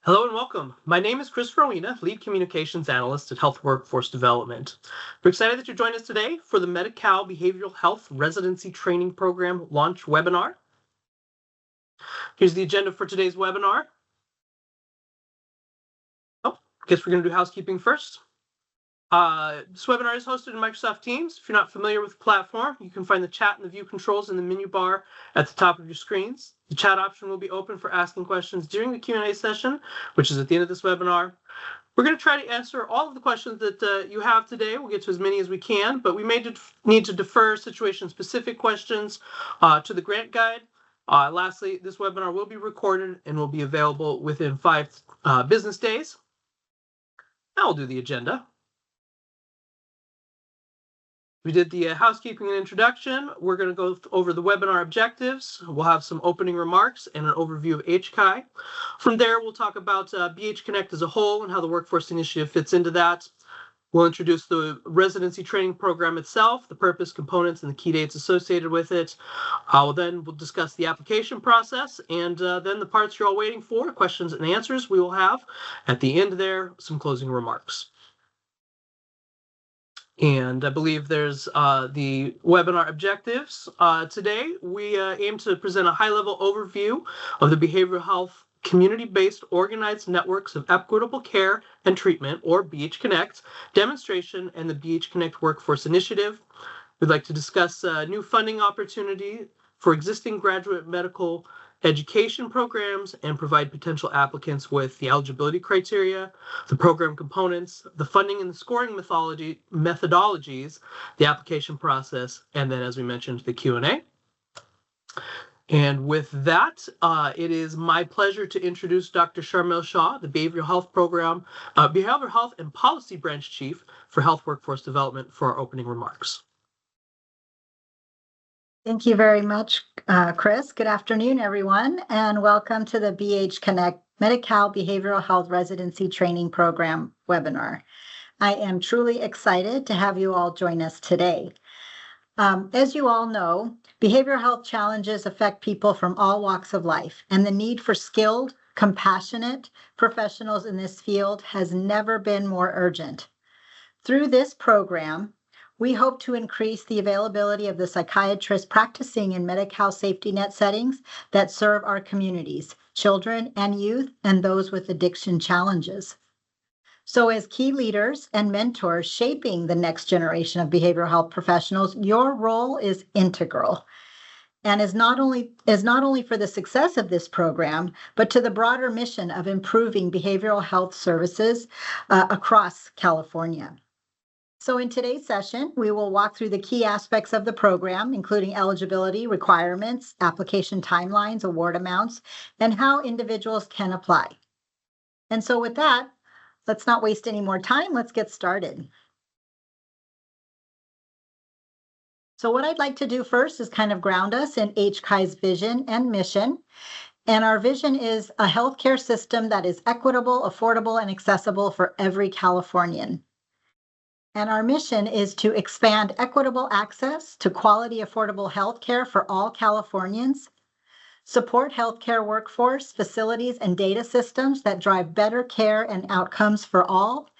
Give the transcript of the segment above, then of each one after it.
Hello and welcome. My name is Chris Rowena, Lead Communications Analyst at Health Workforce Development. We're excited that you joined us today for the Medi-Cal Behavioral Health Residency Training Program launch webinar. Here's the agenda for today's webinar. I guess we're going to do housekeeping first. This webinar is hosted in Microsoft Teams. If you're not familiar with the platform, you can find the chat and the view controls in the menu bar at the top of your screens. The chat option will be open for asking questions during the Q&A session, which is at the end of this webinar. We're going to try to answer all of the questions that you have today. We'll get to as many as we can, but we may need to defer situation-specific questions to the grant guide. Lastly, this webinar will be recorded and will be available within 5 business days. Now we'll do the agenda. We did the housekeeping and introduction. We're going to go over the webinar objectives. We'll have some opening remarks and an overview of HCAI. From there, we'll talk about BH Connect as a whole and how the Workforce Initiative fits into that. We'll introduce the residency training program itself, the purpose, components, and the key dates associated with it. We'll discuss the application process, and then the parts you're all waiting for, questions and answers we will have. At the end there, some closing remarks. And I believe there's the webinar objectives. Today, we aim to present a high-level overview of the behavioral health community-based organized networks of equitable care and treatment, or BH Connect, demonstration, and the BH Connect Workforce Initiative. We'd like to discuss new funding opportunity for existing graduate medical education programs and provide potential applicants with the eligibility criteria, the program components, the funding and the scoring methodologies, the application process, and then, as we mentioned, the Q&A. And with that, it is my pleasure to introduce Dr. Sharmil Shah, the Behavioral Health and Policy Branch Chief for Health Workforce Development, for our opening remarks. Thank you very much, Chris. Good afternoon, everyone, and welcome to the BH Connect Medi-Cal Behavioral Health Residency Training Program webinar. I am truly excited to have you all join us today. As you all know, behavioral health challenges affect people from all walks of life, and the need for skilled, compassionate professionals in this field has never been more urgent. Through this program, we hope to increase the availability of the psychiatrists practicing in Medi-Cal safety net settings that serve our communities, children and youth, and those with addiction challenges. So as key leaders and mentors shaping the next generation of behavioral health professionals, your role is integral and is not only for the success of this program, but to the broader mission of improving behavioral health services across California. So in today's session, we will walk through the key aspects of the program, including eligibility requirements, application timelines, award amounts, and how individuals can apply. And so with that, let's not waste any more time. Let's get started. So what I'd like to do first is kind of ground us in HCAI's vision and mission. And our vision is a healthcare system that is equitable, affordable, and accessible for every Californian. And our mission is to expand equitable access to quality, affordable healthcare for all Californians, support healthcare workforce, facilities, and data systems that drive better care and outcomes for all,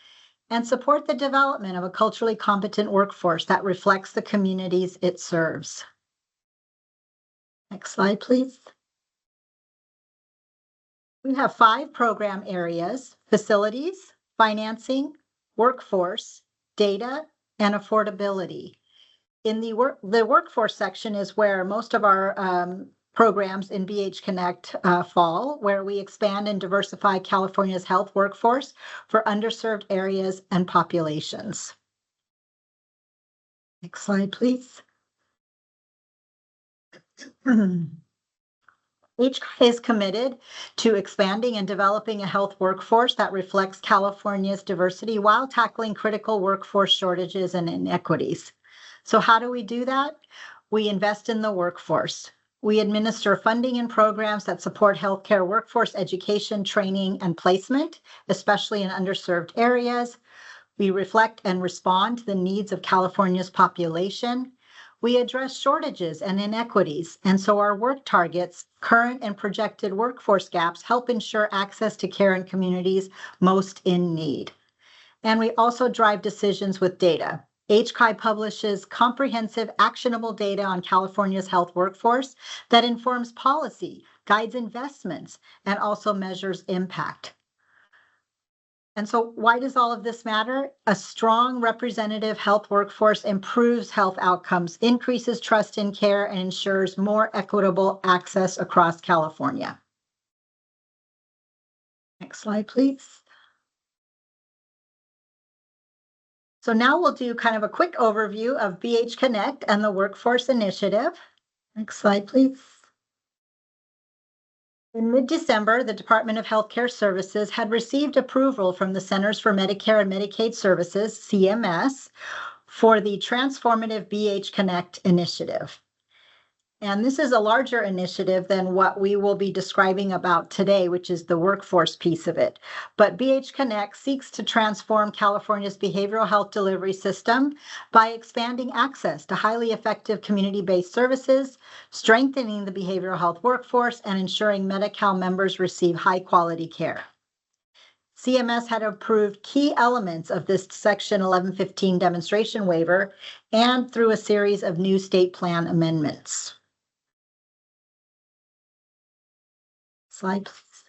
and support the development of a culturally competent workforce that reflects the communities it serves. Next slide, please. We have 5 program areas: facilities, financing, workforce, data, and affordability. In the workforce section is where most of our programs in BH Connect fall, where we expand and diversify California's health workforce for underserved areas and populations. Next slide, please. HCAI is committed to expanding and developing a health workforce that reflects California's diversity while tackling critical workforce shortages and inequities. So how do we do that? We invest in the workforce. We administer funding and programs that support healthcare workforce education, training, and placement, especially in underserved areas. We reflect and respond to the needs of California's population. we address shortages and inequities, and so our work targets, current and projected workforce gaps help ensure access to care in communities most in need. And we also drive decisions with data. HCAI publishes comprehensive, actionable data on California's health workforce that informs policy, guides investments, and also measures impact. And so why does all of this matter? A strong representative health workforce improves health outcomes, increases trust in care, and ensures more equitable access across California. Next slide, please. So now we'll do kind of a quick overview of BH Connect and the Workforce Initiative. Next slide, please. In mid-December, the Department of Healthcare Services had received approval from the Centers for Medicare and Medicaid Services, CMS, for the Transformative BH Connect initiative. And this is a larger initiative than what we will be describing about today, which is the workforce piece of it. But BH Connect seeks to transform California's behavioral health delivery system by expanding access to highly effective community-based services, strengthening the behavioral health workforce, and ensuring Medi-Cal members receive high-quality care. CMS had approved key elements of this Section 1115 demonstration waiver and through a series of new state plan amendments. Slide, please.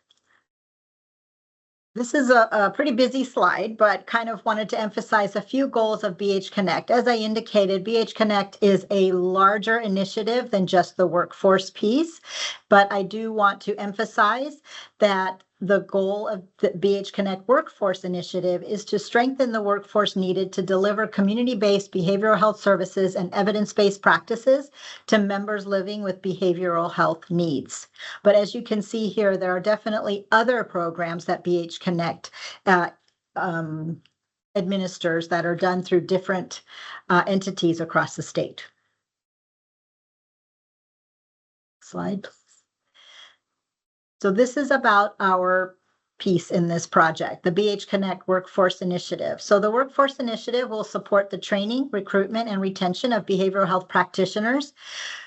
This is a pretty busy slide, but kind of wanted to emphasize a few goals of BH Connect. As I indicated, BH Connect is a larger initiative than just the workforce piece, but I do want to emphasize that the goal of the BH Connect Workforce Initiative is to strengthen the workforce needed to deliver community-based behavioral health services and evidence-based practices to members living with behavioral health needs. But as you can see here, there are definitely other programs that BH Connect administers that are done through different entities across the state. Slide, please. So this is about our piece in this project, the BH Connect Workforce Initiative. So the Workforce Initiative will support the training, recruitment, and retention of behavioral health practitioners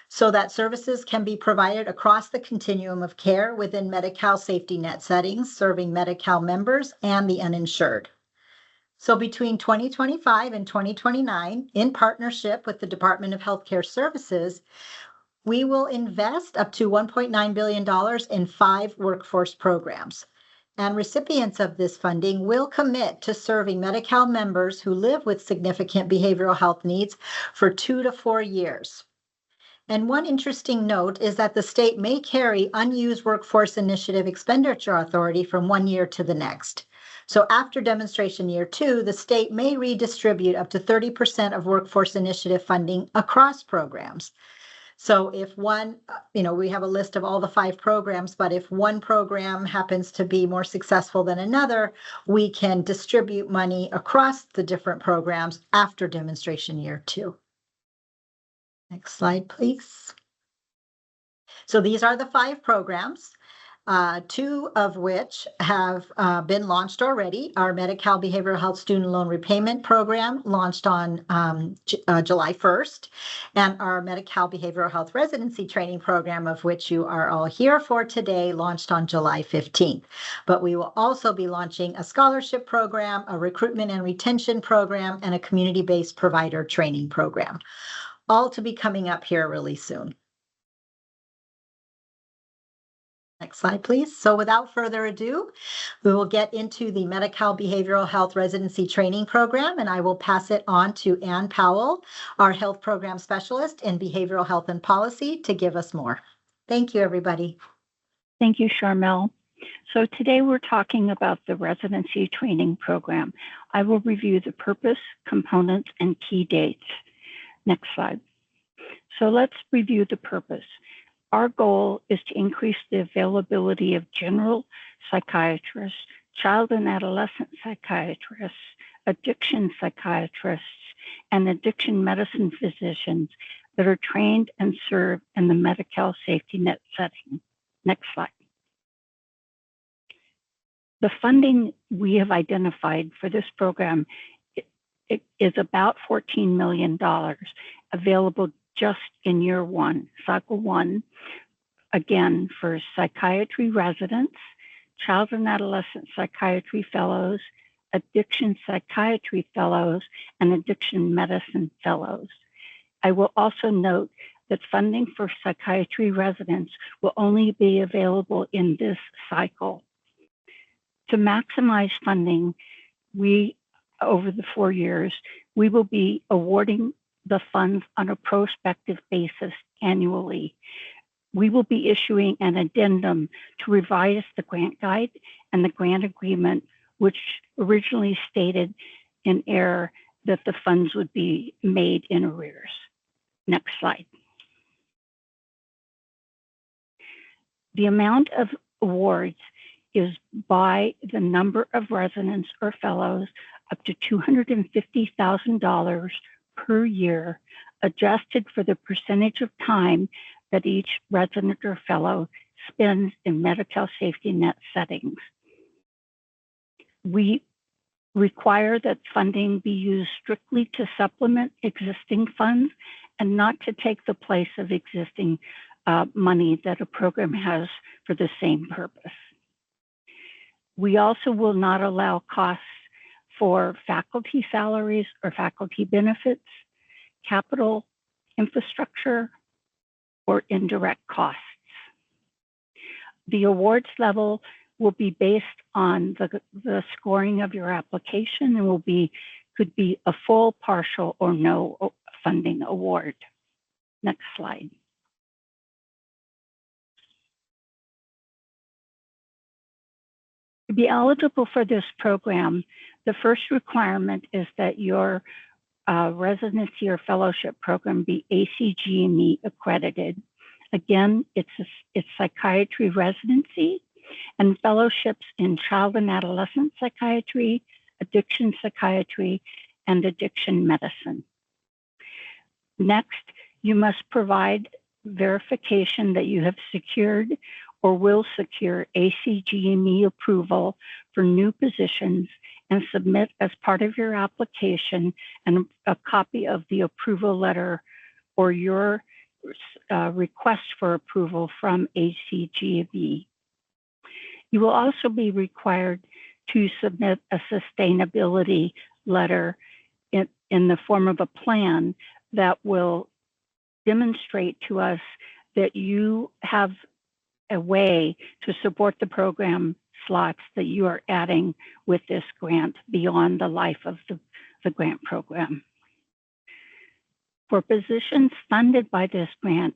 so that services can be provided across the continuum of care within Medi-Cal safety net settings, serving Medi-Cal members and the uninsured. So between 2025 and 2029, in partnership with the Department of Healthcare Services, we will invest up to $1.9 billion in 5 workforce programs. And recipients of this funding will commit to serving Medi-Cal members who live with significant behavioral health needs for 2 to 4 years. And one interesting note is that the state may carry unused workforce initiative expenditure authority from one year to the next. So after demonstration year 2, the state may redistribute up to 30% of workforce initiative funding across programs. So if one, we have a list of all the 5 programs, but if one program happens to be more successful than another, we can distribute money across the different programs after demonstration year 2. Next slide, please. So these are the 5 programs. 2 of which have been launched already. Our Medi-Cal Behavioral Health Student Loan Repayment Program launched on July 1st, and our Medi-Cal Behavioral Health Residency Training Program, of which you are all here for today, launched on July 15th. But we will also be launching a scholarship program, a recruitment and retention program, and a community-based provider training program, all to be coming up here really soon. Next slide, please. So without further ado, we will get into the Medi-Cal Behavioral Health Residency Training Program, and I will pass it on to Ann Powell, our Health Program Specialist in Behavioral Health and Policy, to give us more. Thank you, everybody. Thank you, Charmel. So today we're talking about the Residency Training Program. I will review the purpose, components, and key dates. Next slide. So let's review the purpose. Our goal is to increase the availability of general psychiatrists, child and adolescent psychiatrists, addiction psychiatrists, and addiction medicine physicians that are trained and serve in the Medi-Cal safety net setting. Next slide. The funding we have identified for this program is about $14 million available just in year one, cycle one, again for psychiatry residents, child and adolescent psychiatry fellows, addiction psychiatry fellows, and addiction medicine fellows. I will also note that funding for psychiatry residents will only be available in this cycle. To maximize funding, over the 4 years, we will be awarding the funds on a prospective basis annually. We will be issuing an addendum to revise the grant guide and the grant agreement, which originally stated in error that the funds would be made in arrears. Next slide. The amount of awards is by the number of residents or fellows up to $250,000 per year, adjusted for the percentage of time that each resident or fellow spends in Medi-Cal safety net settings. We require that funding be used strictly to supplement existing funds and not to take the place of existing money that a program has for the same purpose. We also will not allow costs for faculty salaries or faculty benefits, capital infrastructure, or indirect costs. The awards level will be based on the scoring of your application and could be a full, partial, or no funding award. Next slide. To be eligible for this program, the first requirement is that your residency or fellowship program be ACGME accredited. Again, it's psychiatry residency and fellowships in child and adolescent psychiatry, addiction psychiatry, and addiction medicine. Next, you must provide verification that you have secured or will secure ACGME approval for new positions and submit as part of your application and a copy of the approval letter or your request for approval from ACGME. You will also be required to submit a sustainability letter in the form of a plan that will demonstrate to us that you have a way to support the program slots that you are adding with this grant beyond the life of the grant program. For positions funded by this grant,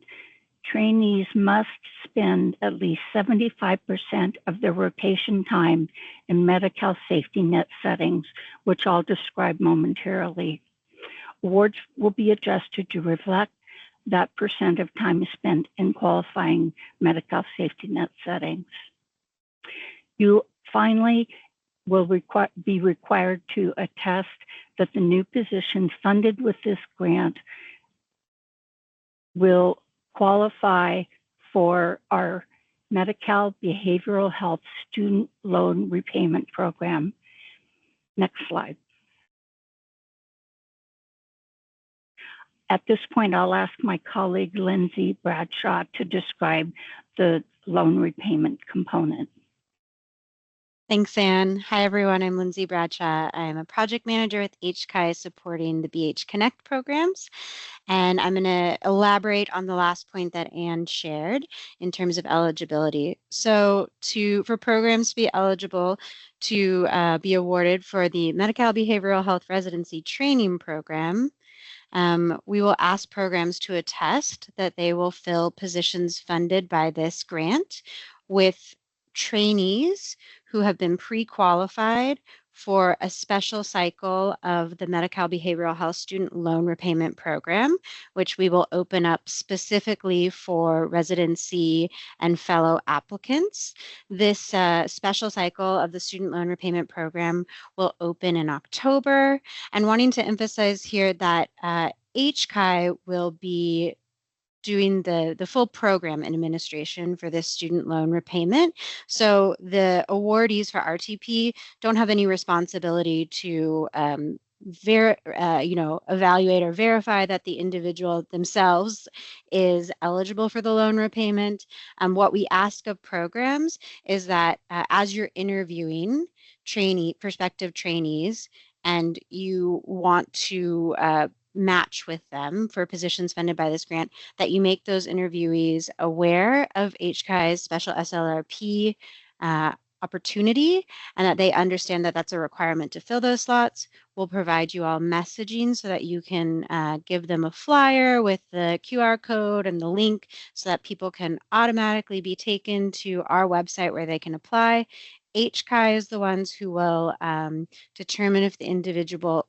trainees must spend at least 75% of their rotation time in Medi-Cal safety net settings, which I'll describe momentarily. Awards will be adjusted to reflect that percent of time spent in qualifying Medi-Cal safety net settings. You finally will be required to attest that the new positions funded with this grant will qualify for our Medi-Cal Behavioral Health Student Loan Repayment Program. Next slide. At this point, I'll ask my colleague, Lindsay Bradshaw, to describe the loan repayment component. Thanks, Anne. Hi, everyone. I'm Lindsay Bradshaw. I'm a project manager with HCAI supporting the BH Connect programs. And I'm going to elaborate on the last point that Anne shared in terms of eligibility. So for programs to be eligible to be awarded for the Medi-Cal Behavioral Health Residency Training Program, we will ask programs to attest that they will fill positions funded by this grant with trainees who have been pre-qualified for a special cycle of the Medi-Cal Behavioral Health Student Loan Repayment Program, which we will open up specifically for residency and fellow applicants. This special cycle of the Student Loan Repayment Program will open in October. And wanting to emphasize here that HCAI will be doing the full program and administration for this student loan repayment. So the awardees for RTP don't have any responsibility to evaluate or verify that the individual themselves is eligible for the loan repayment. What we ask of programs is that as you're interviewing prospective trainees, and you want to match with them for positions funded by this grant, that you make those interviewees aware of HCAI's special SLRP opportunity, and that they understand that that's a requirement to fill those slots. We'll provide you all messaging so that you can give them a flyer with the QR code and the link so that people can automatically be taken to our website where they can apply. HCAI is the ones who will determine if the individual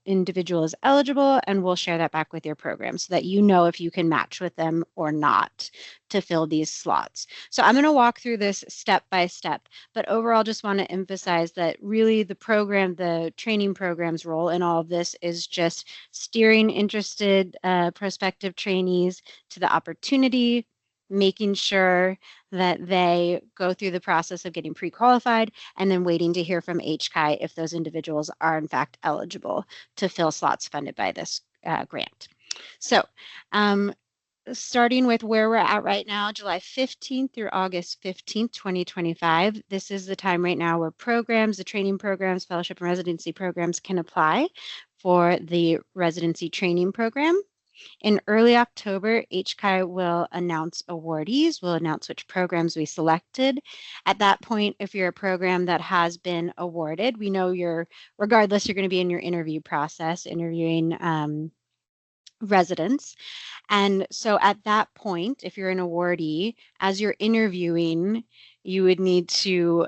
is eligible, and we'll share that back with your program so that you know if you can match with them or not to fill these slots. So I'm going to walk through this step by step, but overall just want to emphasize that really the training program's role in all of this is just steering interested prospective trainees to the opportunity, making sure that they go through the process of getting pre-qualified, and then waiting to hear from HCAI if those individuals are in fact eligible to fill slots funded by this grant. So starting with where we're at right now, July 15th through August 15th, 2025, this is the time right now where the training programs, fellowship and residency programs can apply for the residency training program. In early October, HCAI will announce awardees. We'll announce which programs we selected. At that point, if you're a program that has been awarded, we know regardless, you're going to be in your interview process, interviewing residents. And so at that point, if you're an awardee, as you're interviewing, you would need to,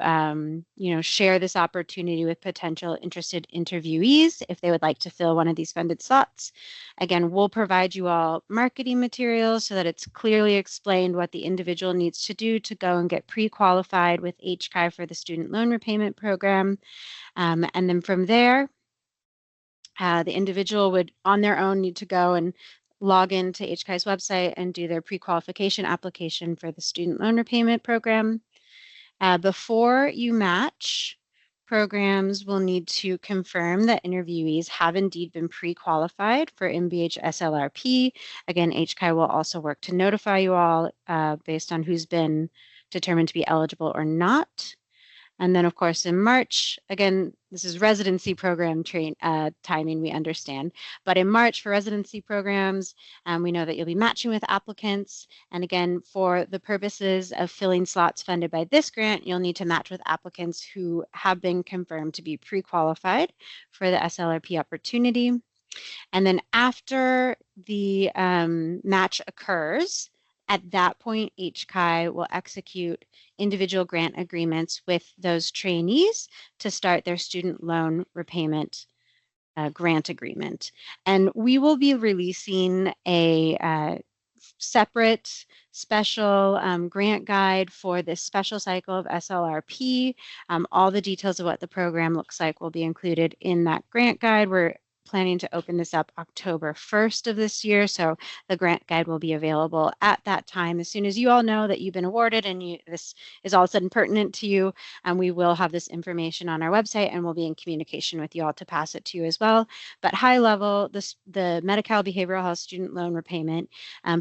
share this opportunity with potential interested interviewees if they would like to fill one of these funded slots. Again, we'll provide you all marketing materials so that it's clearly explained what the individual needs to do to go and get pre-qualified with HCAI for the student loan repayment program. And then from there, the individual would on their own need to go and log into HCAI's website and do their pre-qualification application for the student loan repayment program. Before you match, programs will need to confirm that interviewees have indeed been pre-qualified for MBH SLRP. Again, HCAI will also work to notify you all based on who's been determined to be eligible or not. And then, of course, in March, again, this is residency program timing, we understand. But in March for residency programs, we know that you'll be matching with applicants. And again, for the purposes of filling slots funded by this grant, you'll need to match with applicants who have been confirmed to be pre-qualified for the SLRP opportunity. And then after the match occurs, at that point, HCAI will execute individual grant agreements with those trainees to start their student loan repayment grant agreement. And we will be releasing a separate special grant guide for this special cycle of SLRP. All the details of what the program looks like will be included in that grant guide. We're planning to open this up October 1st of this year. So the grant guide will be available at that time. As soon as you all know that you've been awarded and this is all of a sudden pertinent to you, we will have this information on our website and we'll be in communication with you all to pass it to you as well. But high level, the Medi-Cal behavioral health student loan repayment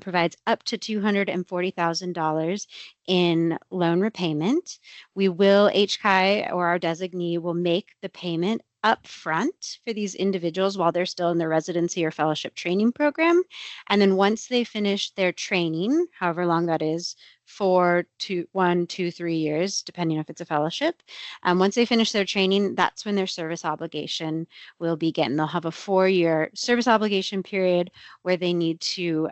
provides up to $240,000 in loan repayment. HCAI or our designee will make the payment upfront for these individuals while they're still in their residency or fellowship training program. And then once they finish their training, however long that is, 1, 2, 3 years, depending if it's a fellowship. Once they finish their training, that's when their service obligation will begin. They'll have a 4-year service obligation period where they need to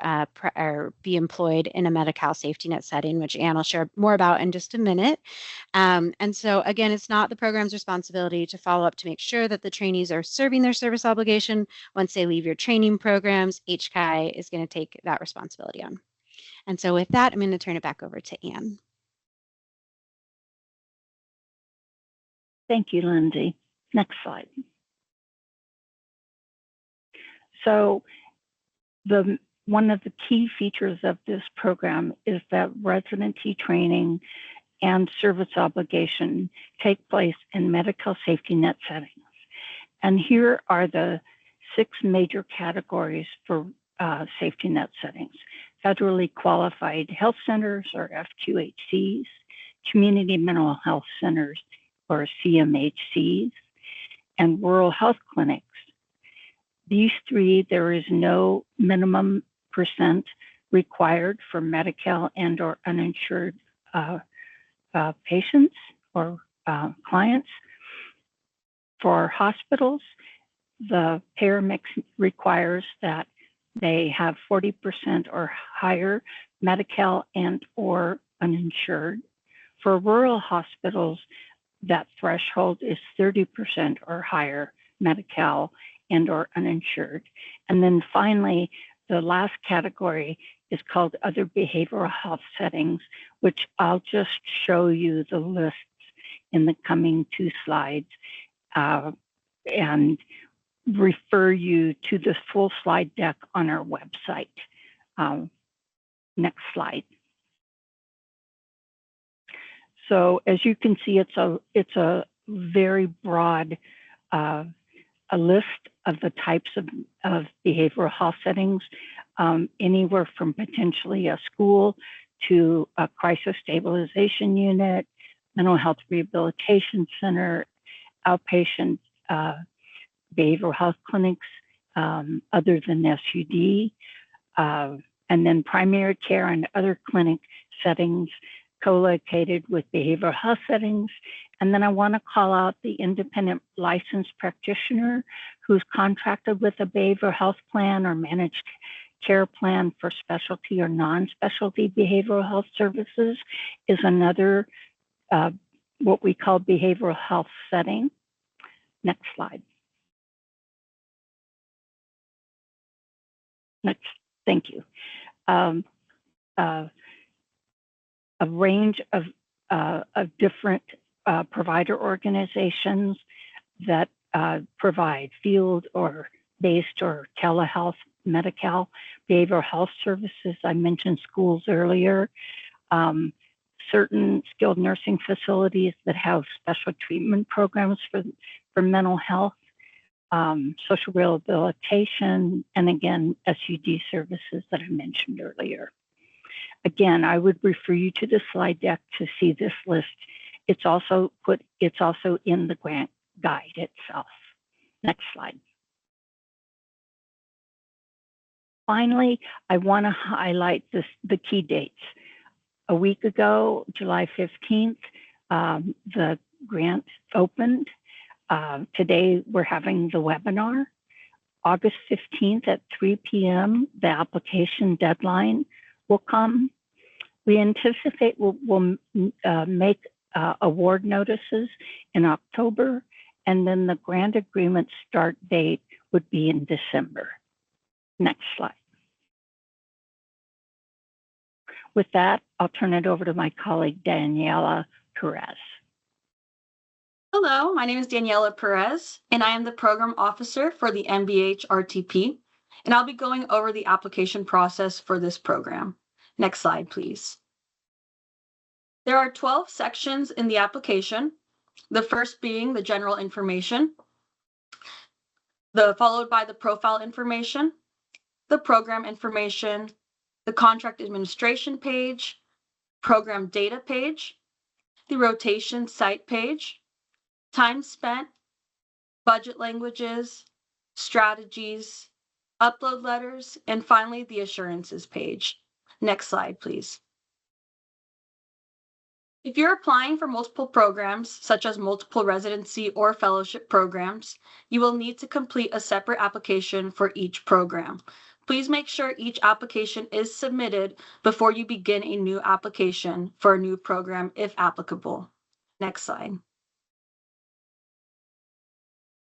be employed in a Medi-Cal safety net setting, which Ann will share more about in just a minute. And so again, it's not the program's responsibility to follow up to make sure that the trainees are serving their service obligation. Once they leave your training programs, HCAI is going to take that responsibility on. And so with that, I'm going to turn it back over to Ann. Thank you, Lindsay. Next slide. So one of the key features of this program is that residency training and service obligation take place in Medi-Cal safety net settings. And here are the 6 major categories for safety net settings: federally qualified health centers, or FQHCs, community mental health centers, or CMHCs, and rural health clinics. These 3, there is no minimum percent required for Medi-Cal and or uninsured patients or clients. For hospitals, the payer mix requires that they have 40% or higher Medi-Cal and or uninsured. For rural hospitals, that threshold is 30% or higher Medi-Cal and or uninsured. And then finally, the last category is called other behavioral health settings, which I'll just show you the lists in the coming 2 slides and refer you to the full slide deck on our website. Next slide. So as you can see, it's a very broad a list of the types of behavioral health settings, anywhere from potentially a school to a crisis stabilization unit, mental health rehabilitation center, outpatient behavioral health clinics other than SUD, and then primary care and other clinic settings co-located with behavioral health settings. And then I want to call out the independent licensed practitioner who's contracted with a behavioral health plan or managed care plan for specialty or non-specialty behavioral health services is another what we call behavioral health setting. Next slide. Next, thank you. A range of different provider organizations that provide field or based or telehealth, Medi-Cal, behavioral health services. I mentioned schools earlier. Certain skilled nursing facilities that have special treatment programs for mental health, social rehabilitation, and again, SUD services that I mentioned earlier. Again, I would refer you to the slide deck to see this list. It's also in the grant guide itself. Next slide. Finally, I want to highlight the key dates. A week ago, July 15th, the grant opened. Today, we're having the webinar. August 15th at 3 p.m., the application deadline will come. We anticipate we'll make award notices in October, and then the grant agreement start date would be in December. Next slide. With that, I'll turn it over to my colleague, Daniela Perez. Hello, my name is Daniela Perez, and I am the Program Officer for the MBH RTP, and I'll be going over the application process for this program. Next slide, please. There are 12 sections in the application, the first being the general information, followed by the profile information, the program information, the contract administration page, program data page, the rotation site page, time spent, budget languages, strategies, upload letters, and finally the assurances page. Next slide, please. If you're applying for multiple programs, such as multiple residency or fellowship programs, you will need to complete a separate application for each program. Please make sure each application is submitted before you begin a new application for a new program, if applicable. Next slide.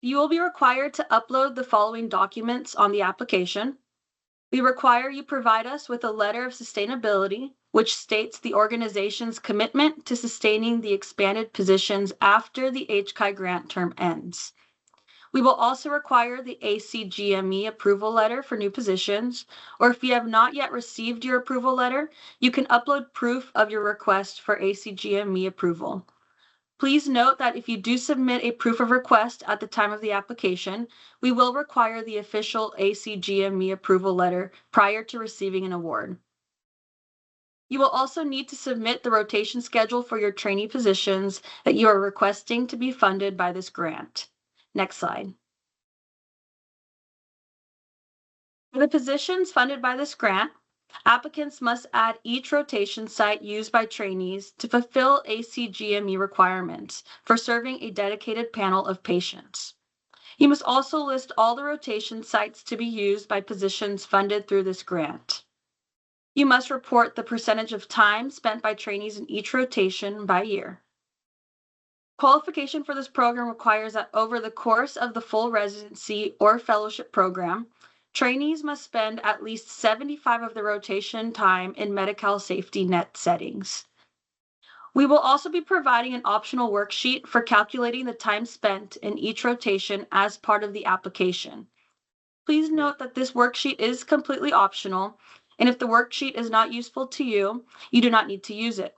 You will be required to upload the following documents on the application. We require you provide us with a letter of sustainability, which states the organization's commitment to sustaining the expanded positions after the HCAI grant term ends. We will also require the ACGME approval letter for new positions, or if you have not yet received your approval letter, you can upload proof of your request for ACGME approval. Please note that if you do submit a proof of request at the time of the application, we will require the official ACGME approval letter prior to receiving an award. You will also need to submit the rotation schedule for your trainee positions that you are requesting to be funded by this grant. Next slide. For the positions funded by this grant, applicants must add each rotation site used by trainees to fulfill ACGME requirements for serving a dedicated panel of patients. You must also list all the rotation sites to be used by positions funded through this grant. You must report the percentage of time spent by trainees in each rotation by year. Qualification for this program requires that over the course of the full residency or fellowship program, trainees must spend at least 75% of the rotation time in Medi-Cal safety net settings. We will also be providing an optional worksheet for calculating the time spent in each rotation as part of the application. Please note that this worksheet is completely optional, and if the worksheet is not useful to you, you do not need to use it.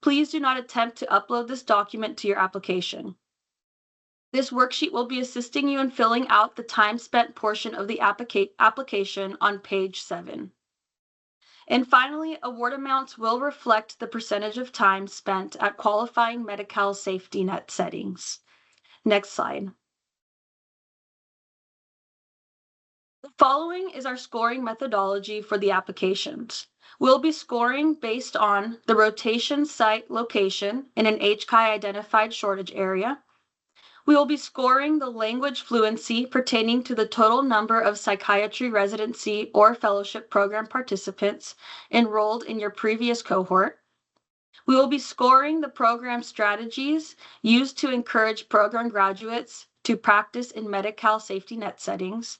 Please do not attempt to upload this document to your application. This worksheet will be assisting you in filling out the time spent portion of the application on page 7. And finally, award amounts will reflect the percentage of time spent at qualifying Medi-Cal safety net settings. Next slide. The following is our scoring methodology for the applications. We'll be scoring based on the rotation site location in an HCAI identified shortage area. We will be scoring the language fluency pertaining to the total number of psychiatry residency or fellowship program participants enrolled in your previous cohort. We will be scoring the program strategies used to encourage program graduates to practice in Medi-Cal safety net settings.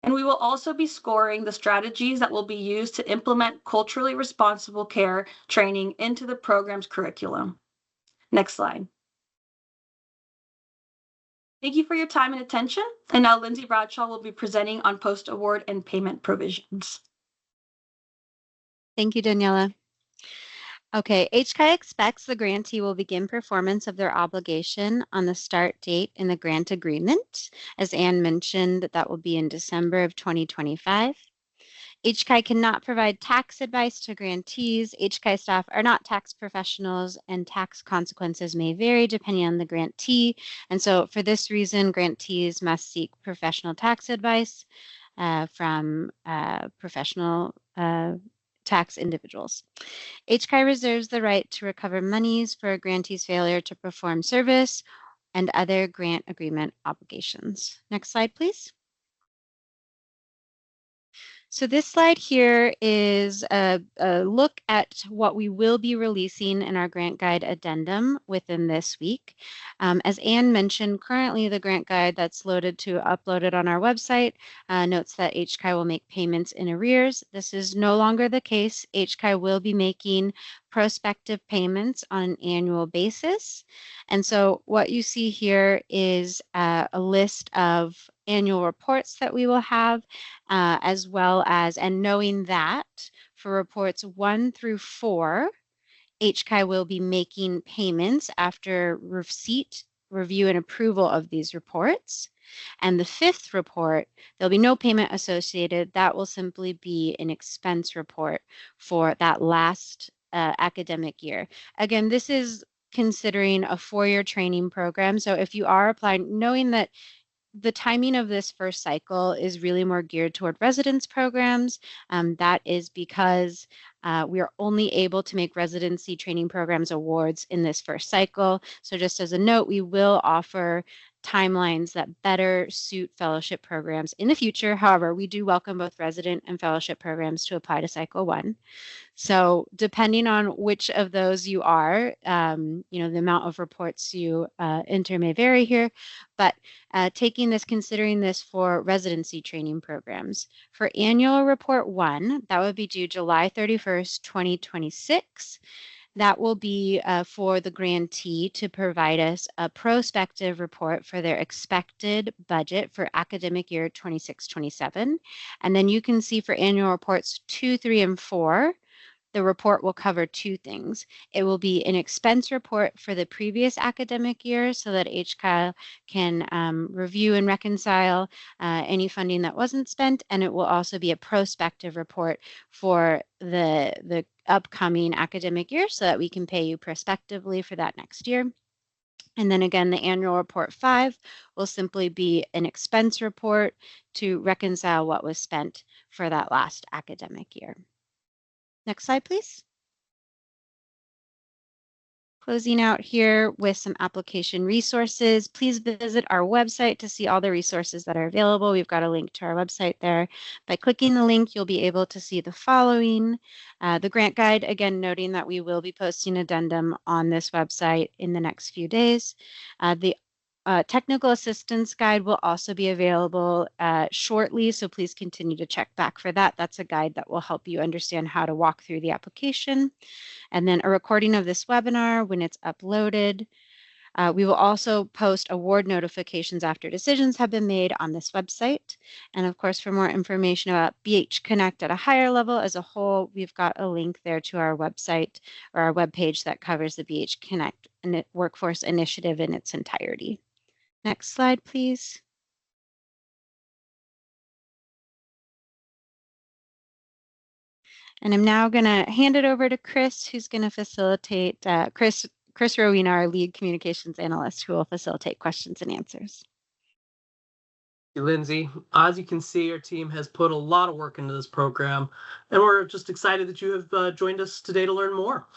And we will also be scoring the strategies that will be used to implement culturally responsible care training into the program's curriculum. Next slide. Thank you for your time and attention. And now Lindsay Bradshaw will be presenting on post-award and payment provisions. Thank you, Daniela. Okay, HCAI expects the grantee will begin performance of their obligation on the start date in the grant agreement. As Anne mentioned, that will be in December of 2025. HCAI cannot provide tax advice to grantees. HCAI staff are not tax professionals, and tax consequences may vary depending on the grantee. And so for this reason, grantees must seek professional tax advice from professional tax individuals. HCAI reserves the right to recover monies for a grantee's failure to perform service and other grant agreement obligations. Next slide, please. So this slide here is a look at what we will be releasing in our grant guide addendum within this week. As Anne mentioned, currently the grant guide that's uploaded on our website notes that HCAI will make payments in arrears. This is no longer the case. HCAI will be making prospective payments on an annual basis. And so what you see here is a list of annual reports that we will have, as well as, and knowing that for reports 1 through 4, HCAI will be making payments after receipt, review, and approval of these reports. And the 5th report, there'll be no payment associated. That will simply be an expense report for that last academic year. Again, this is considering a 4-year training program. So if you are applying, knowing that the timing of this first cycle is really more geared toward residence programs. That is because we are only able to make residency training programs awards in this first cycle. So just as a note, we will offer timelines that better suit fellowship programs in the future. However, we do welcome both resident and fellowship programs to apply to cycle 1. So depending on which of those you are, the amount of reports you enter may vary here, but considering this for residency training programs. For annual report 1, that would be due July 31st, 2026. That will be for the grantee to provide us a prospective report for their expected budget for academic year 26-27. And then you can see for annual reports 2, 3, and 4, the report will cover two things. It will be an expense report for the previous academic year so that HCAI can review and reconcile any funding that wasn't spent, and it will also be a prospective report for the upcoming academic year so that we can pay you prospectively for that next year. And then again, the annual report 5 will simply be an expense report to reconcile what was spent for that last academic year. Next slide, please. Closing out here with some application resources. Please visit our website to see all the resources that are available. We've got a link to our website there. By clicking the link, you'll be able to see the following. The grant guide, again, noting that we will be posting addendum on this website in the next few days. The technical assistance guide will also be available shortly, so please continue to check back for that. That's a guide that will help you understand how to walk through the application. And then a recording of this webinar when it's uploaded. We will also post award notifications after decisions have been made on this website. And of course, for more information about BH Connect at a higher level as a whole, we've got a link there to our website or our webpage that covers the BH Connect Workforce Initiative in its entirety. Next slide, please. And I'm now going to hand it over to Chris, who's going to facilitate, Chris Rowena, our lead communications analyst, who will facilitate questions and answers. Thank you, Lindsay. As you can see, our team has put a lot of work into this program, and we're just excited that you have joined us today to learn more.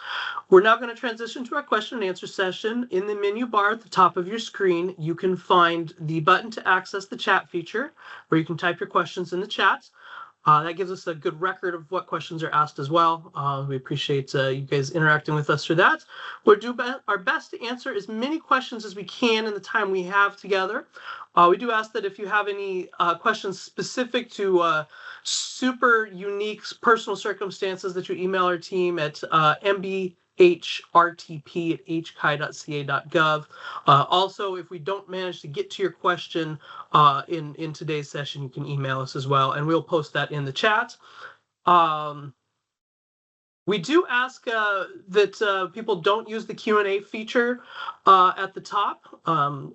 We're now going to transition to our question and answer session. In the menu bar at the top of your screen, you can find the button to access the chat feature, where you can type your questions in the chat. That gives us a good record of what questions are asked as well. We appreciate you guys interacting with us through that. We'll do our best to answer as many questions as we can in the time we have together. We do ask that if you have any questions specific to super unique personal circumstances, that you email our team at mbhrtp@hci.ca.gov. Also, if we don't manage to get to your question in today's session, you can email us as well, and we'll post that in the chat. We do ask that people don't use the Q&A feature at the top.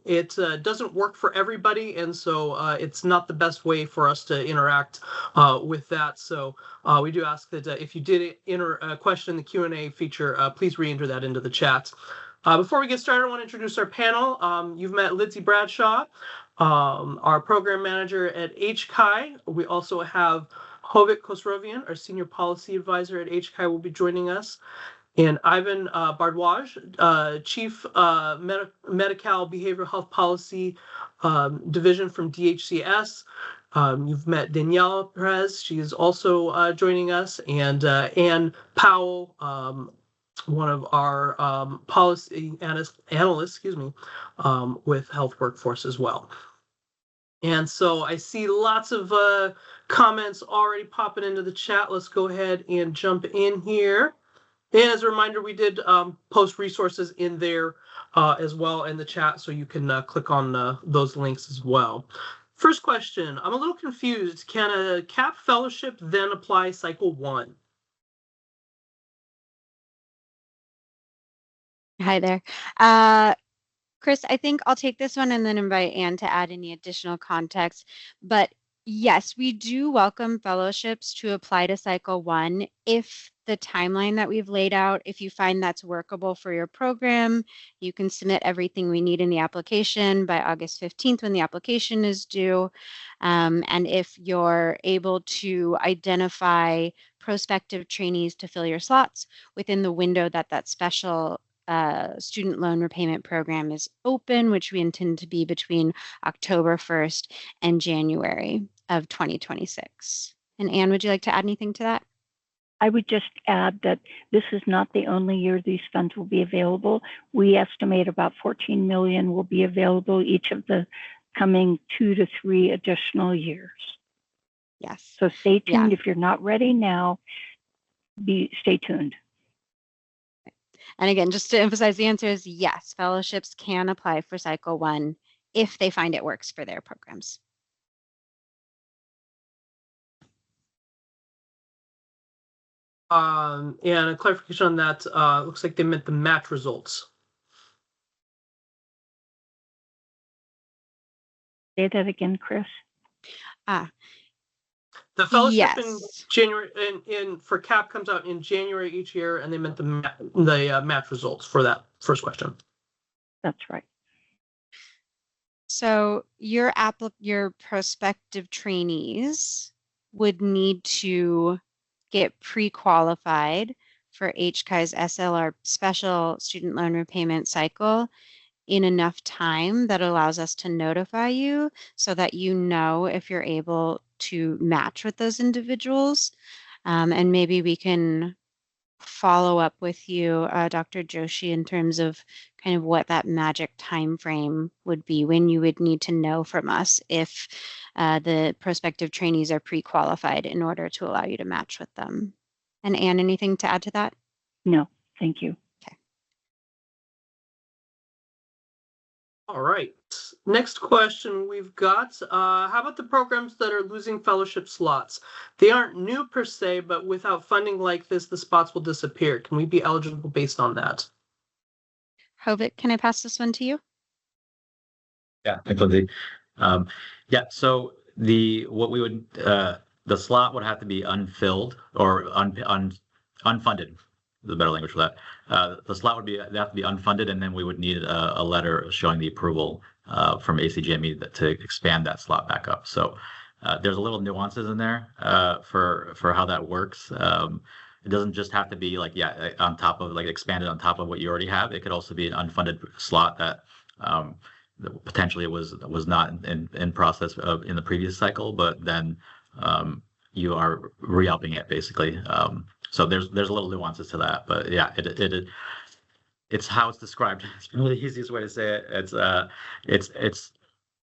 It doesn't work for everybody, and so it's not the best way for us to interact with that. So we do ask that if you did enter a question in the Q&A feature, please re-enter that into the chat. Before we get started, I want to introduce our panel. You've met Lindsay Bradshaw, our program manager at HCAI. We also have Hovik Khosrovian, our Senior Policy Advisor at HCAI, will be joining us. And Ivan Bardwaj, Chief Medi-Cal Behavioral Health Policy Division from DHCS. You've met Danielle Perez. She is also joining us. And Ann Powell, one of our policy analysts, with Health Workforce as well. And so I see lots of comments already popping into the chat. Let's go ahead and jump in here. And as a reminder, we did post resources in there as well in the chat, so you can click on those links as well. First question, I'm a little confused. Can a CAP fellowship then apply cycle 1? Hi there. Chris, I think I'll take this one and then invite Anne to add any additional context. But yes, we do welcome fellowships to apply to cycle 1 if the timeline that we've laid out, if you find that's workable for your program. You can submit everything we need in the application by August 15th when the application is due. And if you're able to identify prospective trainees to fill your slots within the window that special student loan repayment program is open, which we intend to be between October 1st and January of 2026. And Anne, would you like to add anything to that? I would just add that this is not the only year these funds will be available. We estimate about $14 million will be available each of the coming 2 to 3 additional years. Yes. So stay tuned. If you're not ready now, stay tuned. And again, just to emphasize, the answer is yes, fellowships can apply for cycle 1 if they find it works for their programs. And a clarification on that, looks like they meant the match results. Say that again, Chris. The fellowship in Yes. January in for CAP comes out in January each year, and they meant the match results for that first question. That's right. So your prospective trainees would need to get pre-qualified for HCAI's SLR special student loan repayment cycle in enough time that allows us to notify you so that you know if you're able to match with those individuals. And maybe we can follow up with you, Dr. Joshi, in terms of kind of what that magic time frame would be when you would need to know from us if the prospective trainees are pre-qualified in order to allow you to match with them. And Anne, anything to add to that? No, thank you. Okay. All right. Next question we've got, how about the programs that are losing fellowship slots? They aren't new per se, but without funding like this, the spots will disappear. Can we be eligible based on that? Hovik, can I pass this one to you? Yeah, definitely. Yeah, so the slot would have to be unfilled or unfunded. The better language for that. The slot would have to be unfunded, and then we would need a letter showing the approval from ACGME to expand that slot back up. So there's a little nuances in there for how that works. It doesn't just have to be on top of expanded on top of what you already have. It could also be an unfunded slot that potentially was not in process in the previous cycle, but then you are re-upping it basically. So there's a little nuances to that, but yeah, it's how it's described. It's probably the easiest way to say it. It's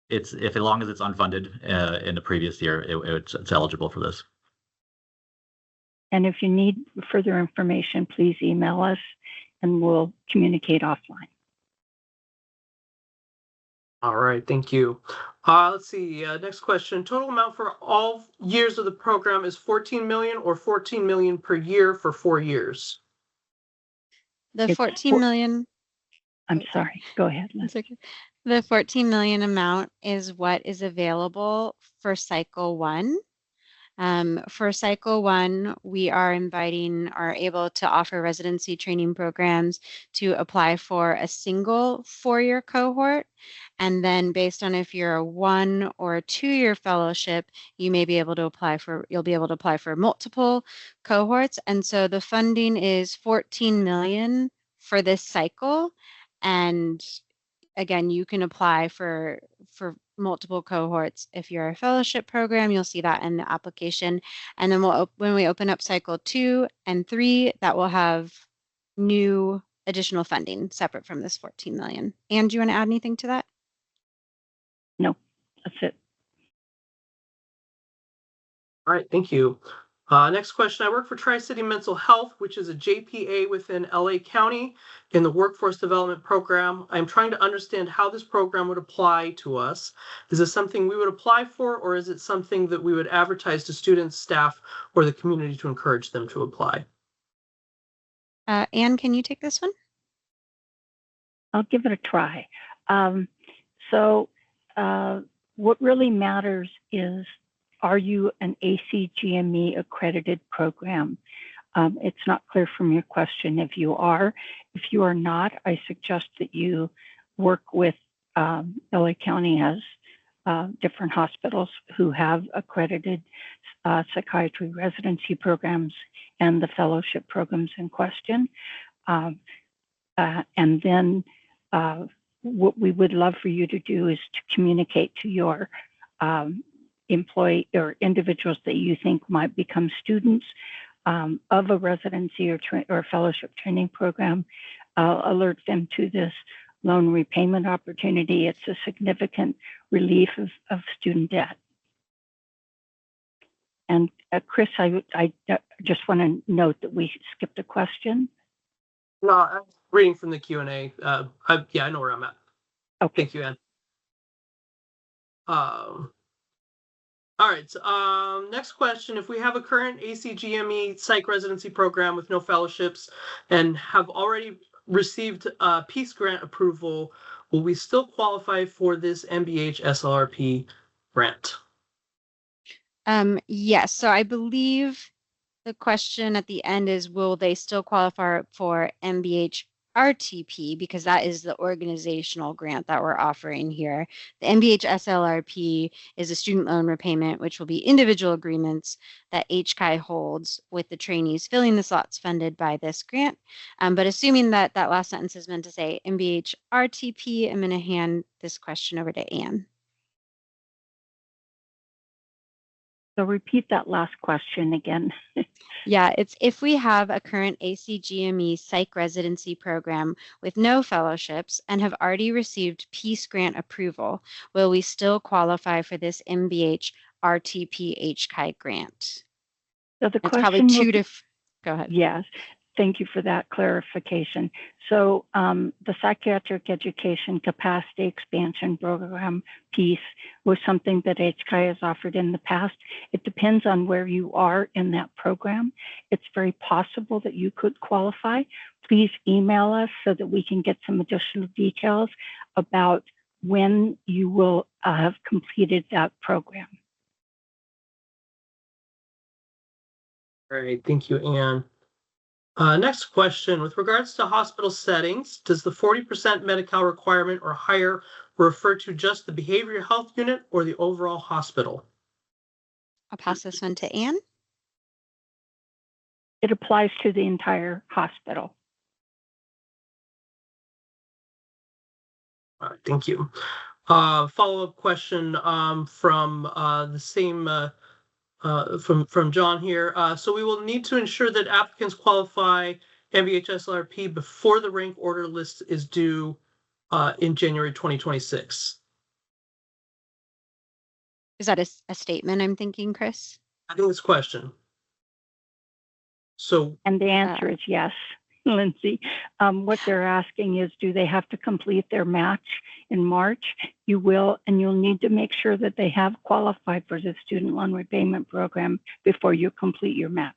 if as long as it's unfunded in the previous year, it's eligible for this. And if you need further information, please email us and we'll communicate offline. All right, thank you. Let's see, next question. Total amount for all years of the program is 14 million or 14 million per year for 4 years? The It's 14 million. I'm sorry, go ahead, Liz. That's okay. The 14 million amount is what is available for cycle 1. For cycle 1, we are able to offer residency training programs to apply for a single 4-year cohort. And then based on if you're a 1 or a 2-year fellowship, you'll be able to apply for multiple cohorts. And so the funding is 14 million for this cycle. And again, you can apply for multiple cohorts. If you're a fellowship program, you'll see that in the application. And then when we open up cycle 2 and 3, that will have new additional funding separate from this 14 million. Anne, do you want to add anything to that? No, that's it. All right, thank you. Next question. I work for Tri-City Mental Health, which is a JPA within LA County in the Workforce Development Program. I'm trying to understand how this program would apply to us. Is this something we would apply for, or is it something that we would advertise to students, staff, or the community to encourage them to apply? Anne, can you take this one? I'll give it a try. What really matters is, are you an ACGME accredited program? It's not clear from your question if you are. If you are not, I suggest that you work with LA County has different hospitals who have accredited psychiatry residency programs and the fellowship programs in question. And then what we would love for you to do is to communicate to your employee or individuals that you think might become students of a residency or fellowship training program, alert them to this loan repayment opportunity. It's a significant relief of student debt. And Chris, I just want to note that we skipped a question. No, I'm reading from the Q&A. Yeah, I know where I'm at. Okay. Thank you, Anne. All right. Next question. If we have a current ACGME psych residency program with no fellowships and have already received Peace Grant approval, will we still qualify for this MBH SLRP grant? Yes, so I believe the question at the end is, will they still qualify for MBH RTP, because that is the organizational grant that we're offering here. The MBH SLRP is a student loan repayment, which will be individual agreements that HCAI holds with the trainees filling the slots funded by this grant. But assuming that that last sentence is meant to say MBH RTP, I'm going to hand this question over to Anne. So repeat that last question again. Yeah, it's if we have a current ACGME psych residency program with no fellowships and have already received Peace Grant approval, will we still qualify for this MBH RTP HCAI grant? So the It's question probably two different. Go ahead. Yes, thank you for that clarification. So the Psychiatric Education Capacity Expansion Program piece was something that HCAI has offered in the past. It depends on where you are in that program. It's very possible that you could qualify. Please email us so that we can get some additional details about when you will have completed that program. All right. Thank you, Anne. Next question. With regards to hospital settings, does the 40% Medi-Cal requirement or higher refer to just the behavioral health unit or the overall hospital? I'll pass this one to Anne. It applies to the entire hospital. All right, thank you. Follow-up question from the same from John here. So we will need to ensure that applicants qualify MBH SLRP before the rank order list is due in January 2026. Is that a statement I'm thinking, Chris? I think it's a question. So, and the answer is yes, Lindsay. What they're asking is, do they have to complete their match in March? You will, and you'll need to make sure that they have qualified for the student loan repayment program before you complete your match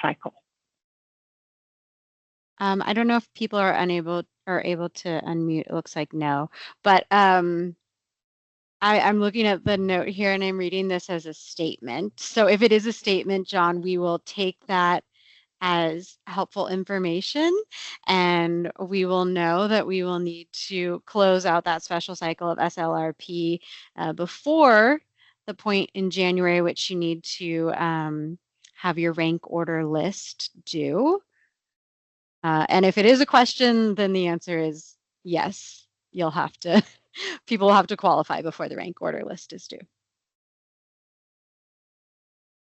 cycle. I don't know if people are able to unmute. It looks like no, but I'm looking at the note here and I'm reading this as a statement. So if it is a statement, John, we will take that as helpful information, and we will know that we will need to close out that special cycle of SLRP before the point in January, which you need to have your rank order list due. And if it is a question, then the answer is yes. You'll have to, people will have to qualify before the rank order list is due.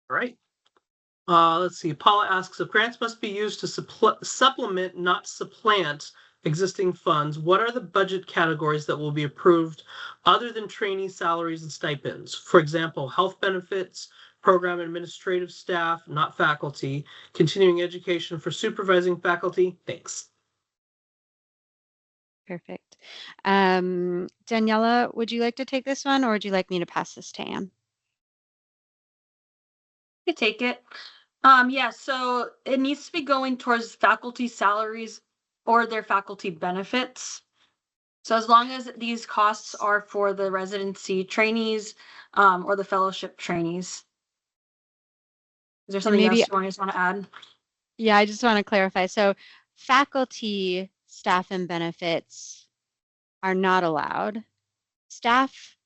All right. Let's see. Paula asks, if grants must be used to supplement, not supplant existing funds, what are the budget categories that will be approved other than trainee salaries and stipends? For example, health benefits, program administrative staff, not faculty, continuing education for supervising faculty. Thanks. Perfect. Daniela, would you like to take this one, or would you like me to pass this to Anne? You can take it. Yeah, so it needs to be going towards faculty salaries or their faculty benefits. So as long as these costs are for the residency trainees or the fellowship trainees. Is there something else you guys want to add? Yeah, I just want to clarify. So faculty, staff, and benefits are not allowed. Staff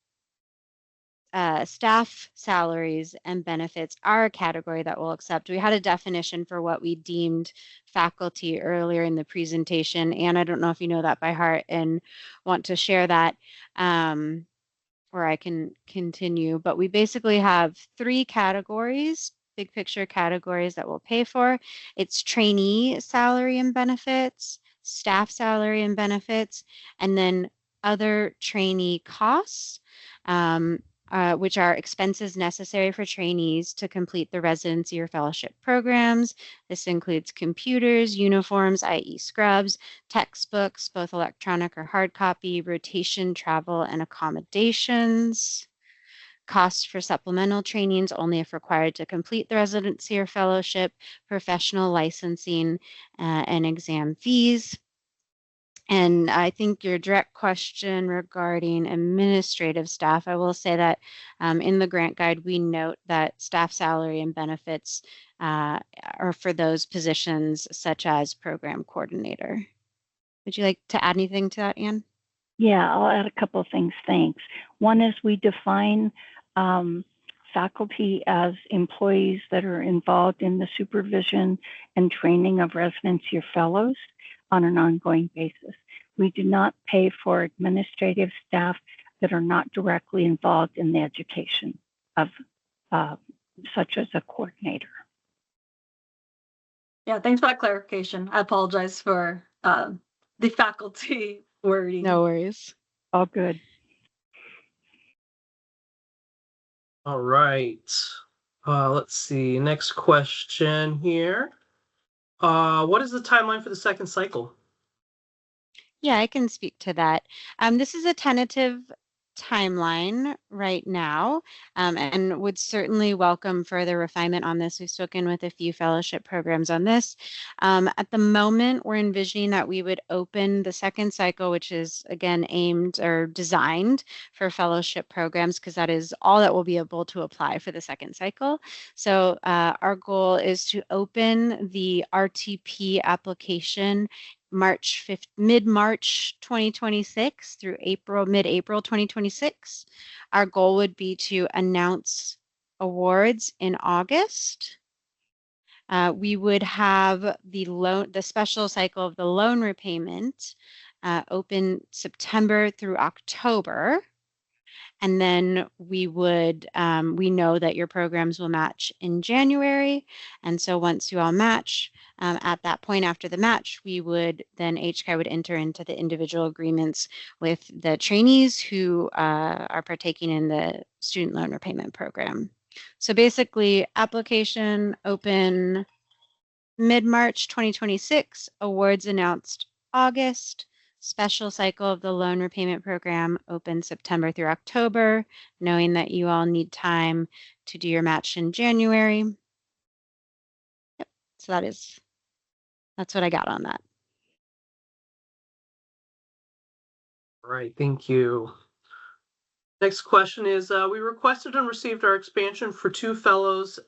salaries and benefits are a category that we'll accept. We had a definition for what we deemed faculty earlier in the presentation, and I don't know if you know that by heart and want to share that, or I can continue. But we basically have three categories, big picture categories that we'll pay for. It's trainee salary and benefits, staff salary and benefits, and then other trainee costs, which are expenses necessary for trainees to complete the residency or fellowship programs. This includes computers, uniforms, i.e. scrubs, textbooks, both electronic or hard copy, rotation, travel, and accommodations. Costs for supplemental trainings only if required to complete the residency or fellowship, professional licensing, and exam fees. And I think your direct question regarding administrative staff, I will say that in the grant guide, we note that staff salary and benefits are for those positions such as program coordinator. Would you like to add anything to that, Anne? Yeah, I'll add a couple of things. Thanks. One is we define faculty as employees that are involved in the supervision and training of residency or fellows on an ongoing basis. We do not pay for administrative staff that are not directly involved in the education of such as a coordinator. Yeah, thanks for that clarification. I apologize for the faculty wording. No worries. All good. All right. Let's see. Next question here. What is the timeline for the second cycle? Yeah, I can speak to that. This is a tentative timeline right now, and would certainly welcome further refinement on this. We've spoken with a few fellowship programs on this. At the moment, we're envisioning that we would open the second cycle, which is again aimed or designed for fellowship programs, because that is all that will be able to apply for the second cycle. So our goal is to open the RTP application mid-March 2026 through mid-April 2026. Our goal would be to announce awards in August. We would have the special cycle of the loan repayment open September through October. And then we would, we know that your programs will match in January. And so once you all match, at that point after the match, we would then, HCAI would enter into the individual agreements with the trainees who are partaking in the student loan repayment program. So basically, application open mid-March 2026, awards announced August. Special cycle of the loan repayment program open September through October, knowing that you all need time to do your match in January. Yep, so that's what I got on that. All right, thank you. Next question is, we requested and received our expansion for 2 fellows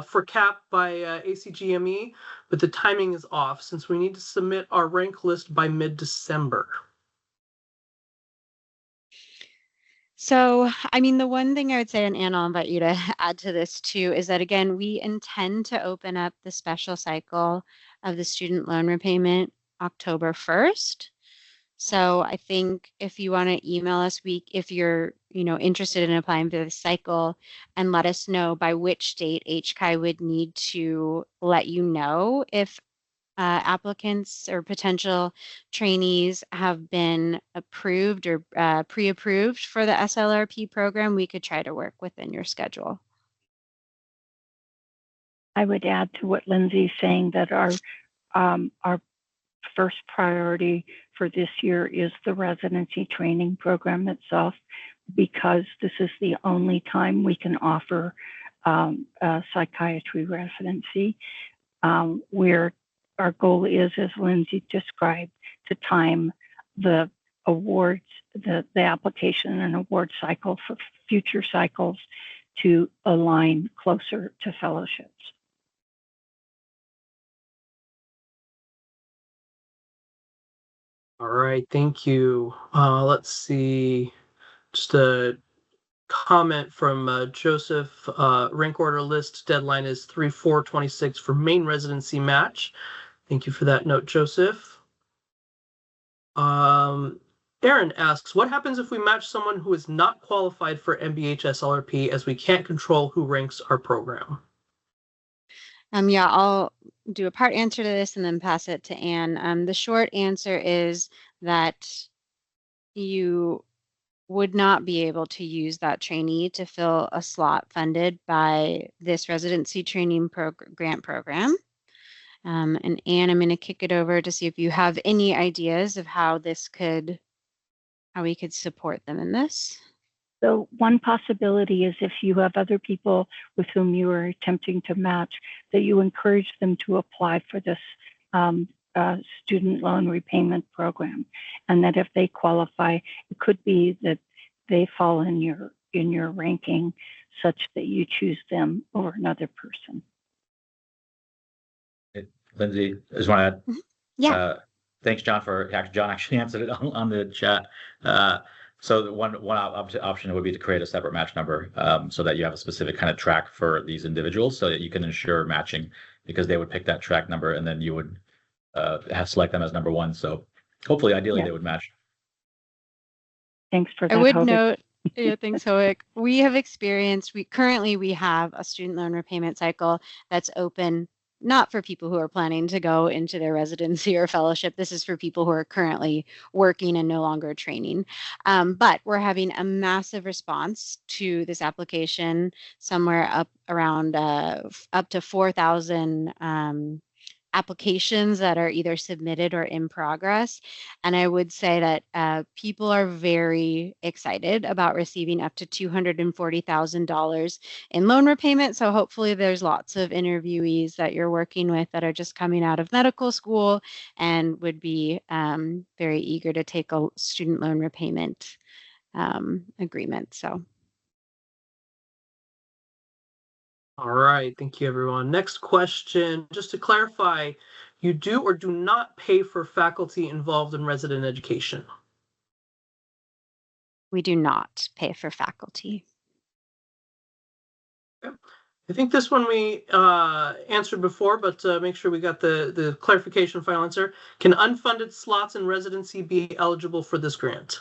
for CAP by ACGME, but the timing is off since we need to submit our rank list by mid-December. So, I mean, the one thing I would say, and Anne, I'll invite you to add to this too, is that again, we intend to open up the special cycle of the student loan repayment October 1st. So I think if you want to email us, if you're interested in applying for the cycle, and let us know by which date HCAI would need to let you know if applicants or potential trainees have been approved or pre-approved for the SLRP program, we could try to work within your schedule. I would add to what Lindsay's saying that our first priority for this year is the residency training program itself, because this is the only time we can offer a psychiatry residency. Where our goal is, as Lindsay described, to time the awards, the application and award cycle for future cycles to align closer to fellowships. All right, thank you. Let's see, just a comment from Joseph. Rank order list deadline is 3/4/26 for main residency match. Thank you for that note, Joseph. Aaron asks, what happens if we match someone who is not qualified for MBH SLRP, as we can't control who ranks our program? Yeah, I'll do a part answer to this and then pass it to Anne. The short answer is that you would not be able to use that trainee to fill a slot funded by this residency training grant program. And Anne, I'm going to kick it over to see if you have any ideas of how we could support them in this. So one possibility is if you have other people with whom you are attempting to match, that you encourage them to apply for this student loan repayment program, and that if they qualify, it could be that they fall in your ranking such that you choose them over another person. Lindsay, I just want to add. Yeah. Thanks, John, John actually answered it on the chat. So the one option would be to create a separate match number, so that you have a specific kind of track for these individuals, so that you can ensure matching, because they would pick that track number and then you would select them as number one. So hopefully, ideally, they would match. Thanks for that. I would Hovik. note, yeah, thanks, Hovik. We have currently we have a student loan repayment cycle that's open, not for people who are planning to go into their residency or fellowship. This is for people who are currently working and no longer training. But we're having a massive response to this application, somewhere up around up to 4,000 applications that are either submitted or in progress. And I would say that people are very excited about receiving up to $240,000 in loan repayment. So hopefully there's lots of interviewees that you're working with that are just coming out of medical school and would be very eager to take a student loan repayment agreement. So. All right, thank you, everyone. Next question, just to clarify, you do or do not pay for faculty involved in resident education? We do not pay for faculty. Okay. I think this one we answered before, but make sure we got the clarification final answer. Can unfunded slots in residency be eligible for this grant?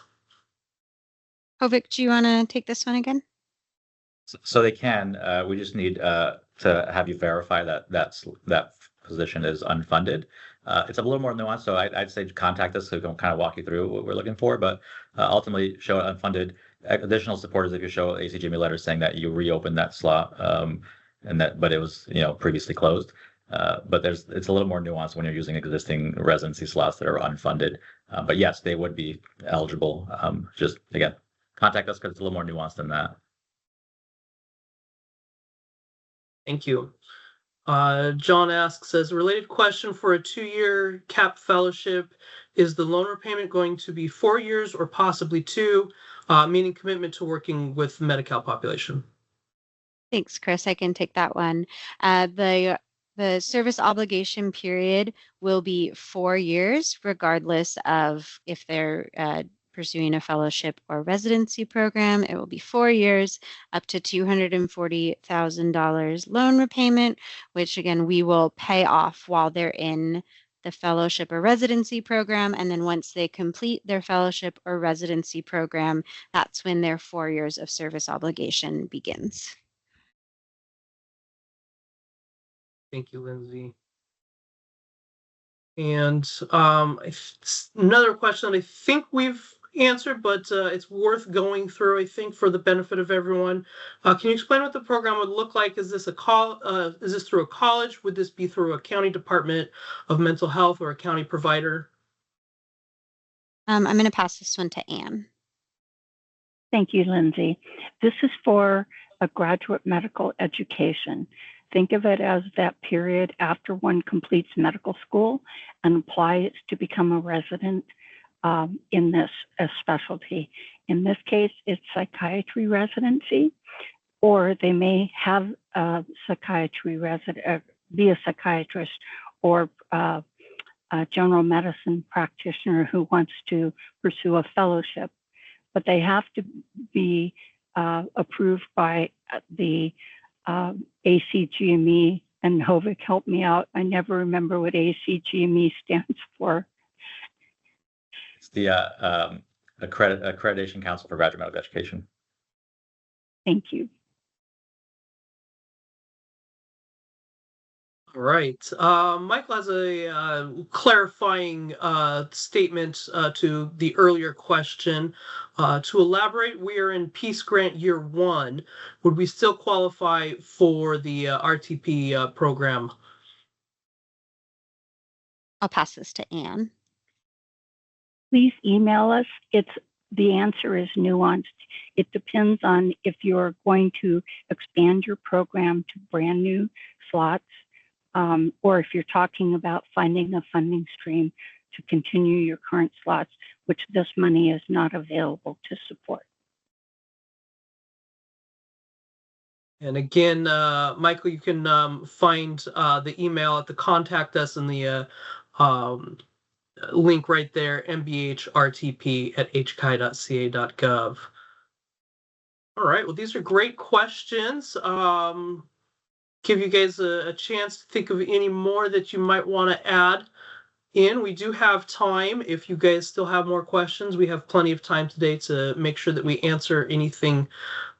Hovik, do you want to take this one again? So they can. We just need to have you verify that position is unfunded. It's a little more nuanced, so I'd say contact us so we can kind of walk you through what we're looking for. But ultimately, show unfunded. Additional support is if you show ACGME letter saying that you reopened that slot, but it was previously closed. But it's a little more nuanced when you're using existing residency slots that are unfunded. But yes, they would be eligible. Just again, contact us because it's a little more nuanced than that. Thank you. John asks, as a related question for a 2-year CAP fellowship, is the loan repayment going to be 4 years or possibly 2, meaning commitment to working with the Medi-Cal population? Thanks, Chris. I can take that one. The service obligation period will be 4 years, regardless of if they're pursuing a fellowship or residency program. It will be 4 years, up to $240,000 loan repayment, which again, we will pay off while they're in the fellowship or residency program. And then once they complete their fellowship or residency program, that's when their 4 years of service obligation begins. Thank you, Lindsay. And another question that I think we've answered, but it's worth going through, I think, for the benefit of everyone. Can you explain what the program would look like? Is this is this through a college? Would this be through a county department of mental health or a county provider? I'm going to pass this one to Anne. Thank you, Lindsay. This is for a graduate medical education. Think of it as that period after one completes medical school and applies to become a resident in this specialty. In this case, it's psychiatry residency, or they may have a psychiatry resident, be a psychiatrist or a general medicine practitioner who wants to pursue a fellowship, but they have to be approved by the ACGME. And Hovik, help me out. I never remember what ACGME stands for. It's the Accreditation Council for Graduate Medical Education. Thank you. All right. Michael has a clarifying statement to the earlier question. To elaborate, we are in Peace Grant Year 1. Would we still qualify for the RTP program? I'll pass this to Anne. Please email us. It's the answer is nuanced. It depends on if you're going to expand your program to brand new slots, or if you're talking about finding a funding stream to continue your current slots, which this money is not available to support. And again, Michael, you can find the email at the contact us in the link right there, mbhrtp@hci.ca.gov. All right, well, these are great questions. Give you guys a chance to think of any more that you might want to add in. We do have time. If you guys still have more questions, we have plenty of time today to make sure that we answer anything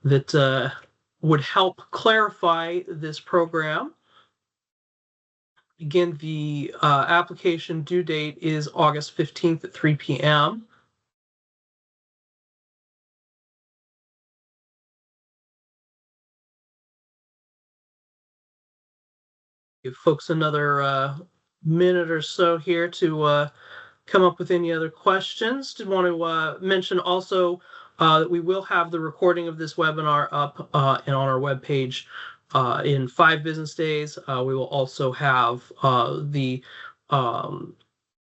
that would help clarify this program. Again, the application due date is August 15th at 3 p.m. Give folks another minute or so here to come up with any other questions. Did want to mention also that we will have the recording of this webinar up and on our webpage in 5 business days. We will also have the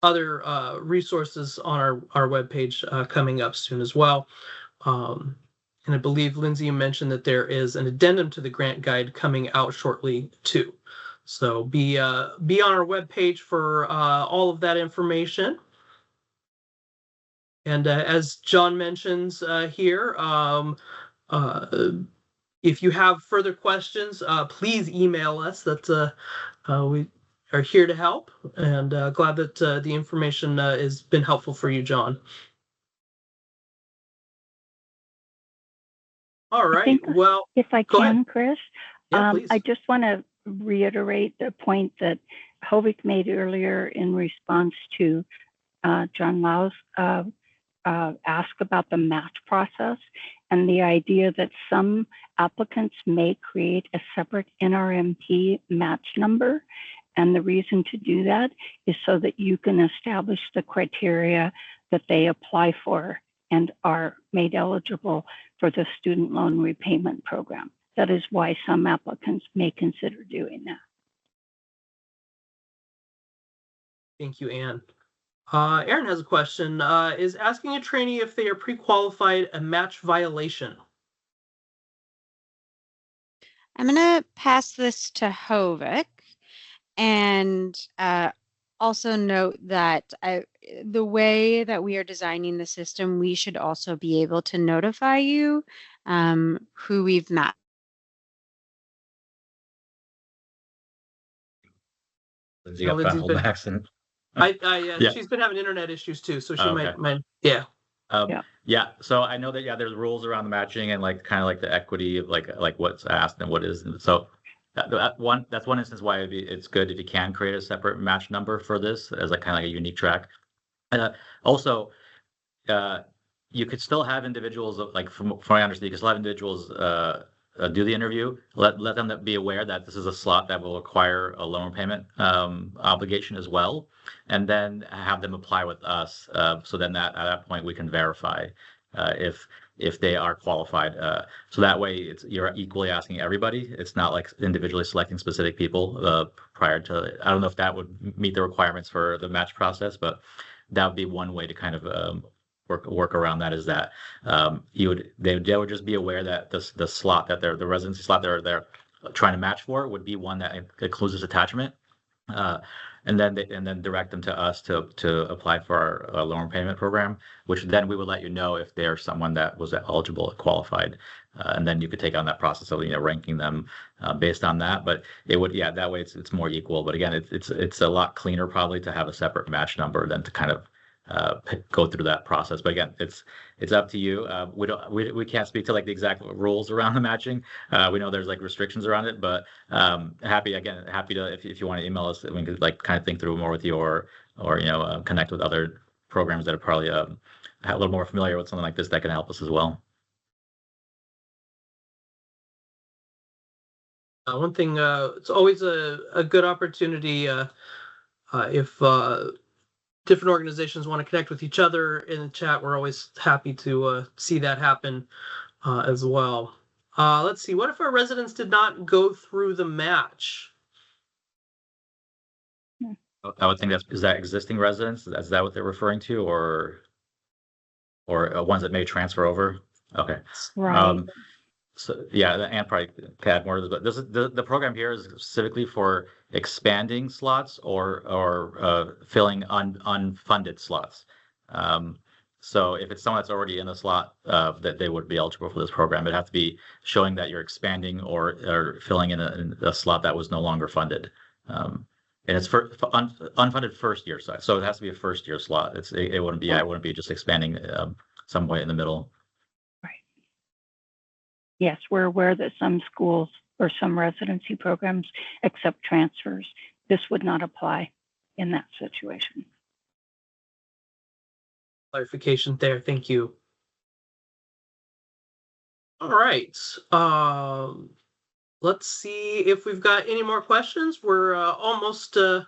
other resources on our webpage coming up soon as well. And I believe Lindsay mentioned that there is an addendum to the grant guide coming out shortly too. So be on our webpage for all of that information. And as John mentions here, if you have further questions, please email us. That we are here to help, and glad that the information has been helpful for you, John. All right. Well, if I can, Chris, yeah, I just want to reiterate the point that Hovik made earlier in response to John Lau's ask about the match process and the idea that some applicants may create a separate NRMP match number. And the reason to do that is so that you can establish the criteria that they apply for and are made eligible for the student loan repayment program. That is why some applicants may consider doing that. Thank you, Anne. Aaron has a question. Is asking a trainee if they are pre-qualified a match violation? I'm going to pass this to Hovik and also note that the way that we are designing the system, we should also be able to notify you who we've matched. Lindsay got baffled by accident. Yeah. She's been having internet issues too, so she might yeah. Yeah. So I know that there's rules around the matching and kind of like the equity of like what's asked and what isn't. So that's one instance why it's good if you can create a separate match number for this as kind of like a unique track. Also, you could still have individuals from what I understand, you can still have individuals do the interview. Let them be aware that this is a slot that will require a loan payment obligation as well, and then have them apply with us. So then at that point we can verify if they are qualified. So that way you're equally asking everybody. It's not like individually selecting specific people prior to. I don't know if that would meet the requirements for the match process, but that would be one way to kind of work around that. Is that they would just be aware that the slot that the residency slot they're trying to match for would be one that includes this attachment, and then direct them to us to apply for our loan payment program, which then we would let you know if they're someone that was eligible, qualified, and then you could take on that process of ranking them based on that. But it would that way it's more equal. But again, it's a lot cleaner probably to have a separate match number than to kind of go through that process. But again, it's up to you. We can't speak to the exact rules around the matching. We know there's restrictions around it, but happy to if you want to email us, we could kind of think through more with you or connect with other programs that are probably a little more familiar with something like this that can help us as well. One thing, it's always a good opportunity if different organizations want to connect with each other in the chat, we're always happy to see that happen as well. Let's see. What if our residents did not go through the match? I would think is that existing residents? Is that what they're referring to, or ones that may transfer over? Okay. Right. So yeah, and probably can add more to this, but this is the program here is specifically for expanding slots or filling unfunded slots. So if it's someone that's already in a slot, that they would be eligible for this program, it'd have to be showing that you're expanding or filling in a slot that was no longer funded. And it's for unfunded first year slot, so it has to be a first year slot. It wouldn't be, I wouldn't be just expanding some way in the middle. Right. Yes, we're aware that some schools or some residency programs accept transfers. This would not apply in that situation. Clarification there. Thank you. All right. Let's see if we've got any more questions. We're almost at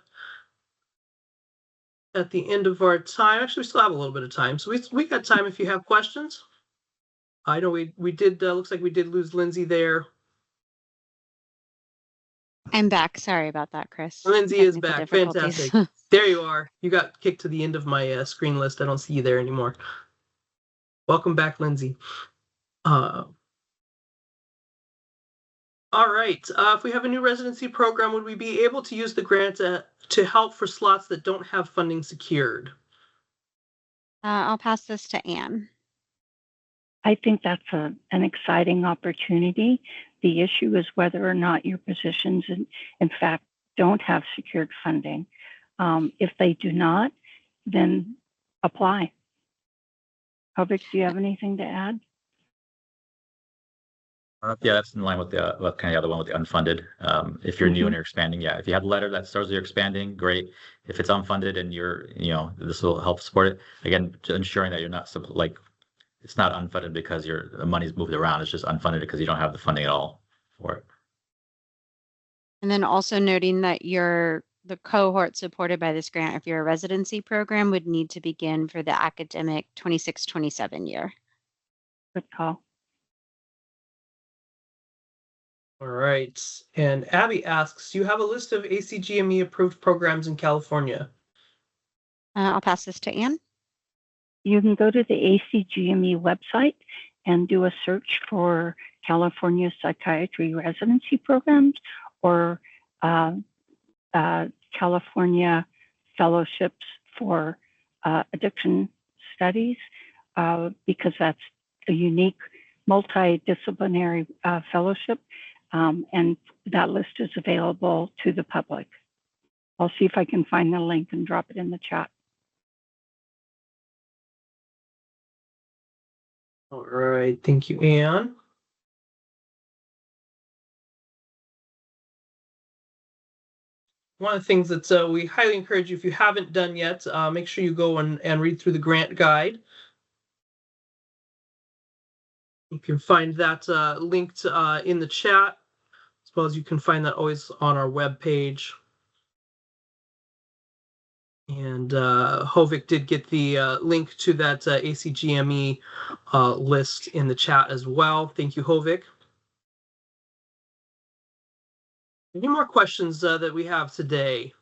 the end of our time. Actually, we still have a little bit of time, so we got time if you have questions. I know we did. Looks like we did lose Lindsay there. I'm back. Sorry about that, Chris. Lindsay is Technical back. difficulties. Fantastic. There you are. You got kicked to the end of my screen list. I don't see you there anymore. Welcome back, Lindsay. All right. If we have a new residency program, would we be able to use the grant to help for slots that don't have funding secured? I'll pass this to Anne. I think that's an exciting opportunity. The issue is whether or not your positions, in fact, don't have secured funding. If they do not, then apply. Hovik, do you have anything to add? Yeah, that's in line with the kind of the other one with the unfunded. If you're new and you're expanding, yeah. If you have a letter that shows you're expanding, great. If it's unfunded and this will help support it. Again, ensuring that you're not like, it's not unfunded because the money's moved around. It's just unfunded because you don't have the funding at all for it. And then also noting that the cohort supported by this grant, if you're a residency program, would need to begin for the academic 26-27 year. Good call. All right. And Abby asks, do you have a list of ACGME approved programs in California? I'll pass this to Anne. You can go to the ACGME website and do a search for California Psychiatry Residency Programs or California Fellowships for Addiction Studies, because that's a unique multidisciplinary fellowship, and that list is available to the public. I'll see if I can find the link and drop it in the chat. All right. Thank you, Anne. One of the things that we highly encourage you, if you haven't done yet, make sure you go and read through the grant guide. You can find that linked in the chat, as well as you can find that always on our webpage. And Hovik did get the link to that ACGME list in the chat as well. Thank you, Hovik. Any more questions that we have today?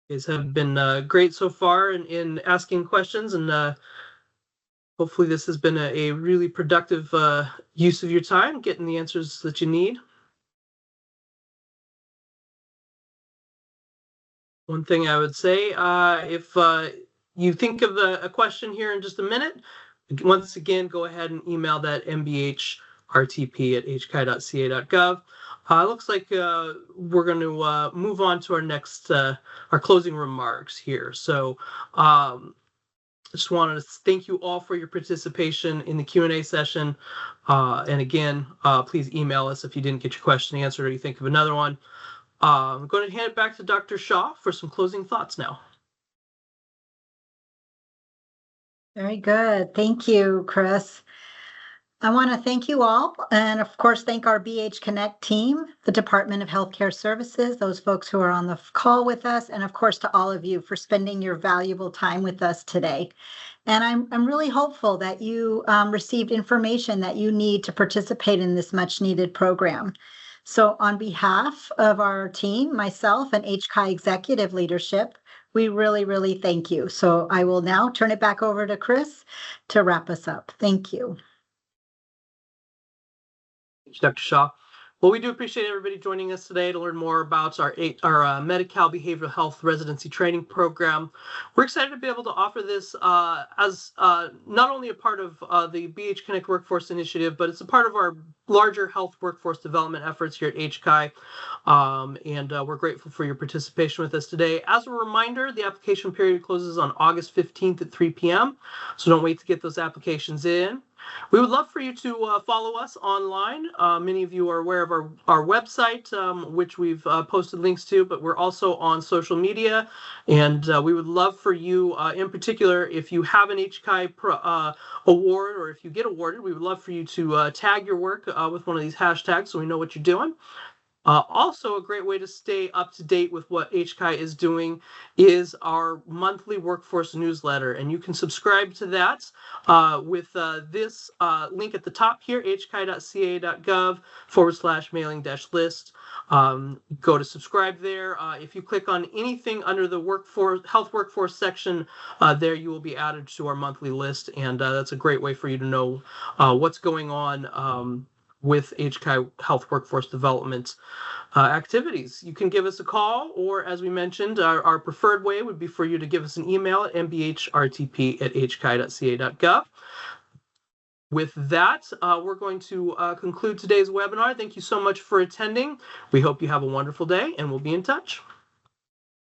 You guys have been great so far in asking questions, and hopefully this has been a really productive use of your time, getting the answers that you need. One thing I would say, if you think of a question here in just a minute, once again, go ahead and email that MBH RTP at hci.ca.gov. Looks like we're going to move on to our next, our closing remarks here. So just wanted to thank you all for your participation in the Q&A session. And again, please email us if you didn't get your question answered or you think of another one. I'm going to hand it back to Dr. Shaw for some closing thoughts now. Very good. Thank you, Chris. I want to thank you all, and of course, thank our BH Connect team, the Department of Healthcare Services, those folks who are on the call with us, and of course, to all of you for spending your valuable time with us today. And I'm really hopeful that you received information that you need to participate in this much needed program. So on behalf of our team, myself and HCAI executive leadership, we really, really thank you. So I will now turn it back over to Chris to wrap us up. Thank you. Dr. Shaw. Well, we do appreciate everybody joining us today to learn more about our Medi-Cal Behavioral Health Residency Training Program. We're excited to be able to offer this as not only a part of the BH Connect Workforce Initiative, but it's a part of our larger health workforce development efforts here at HCAI. And we're grateful for your participation with us today. As a reminder, the application period closes on August 15th at 3 p.m. So don't wait to get those applications in. We would love for you to follow us online. Many of you are aware of our website, which we've posted links to, but we're also on social media. And we would love for you, in particular, if you have an HCAI award or if you get awarded, we would love for you to tag your work with one of these hashtags so we know what you're doing. Also, a great way to stay up to date with what HCAI is doing is our monthly workforce newsletter, and you can subscribe to that with this link at the top here, hci.ca.gov/mailing-list. Go to subscribe there. If you click on anything under the health workforce section, there you will be added to our monthly list, and that's a great way for you to know what's going on with HCAI Health Workforce Development activities. You can give us a call, or as we mentioned, our preferred way would be for you to give us an email at mbhrtp@hci.ca.gov. With that, we're going to conclude today's webinar. Thank you so much for attending. We hope you have a wonderful day, and we'll be in touch.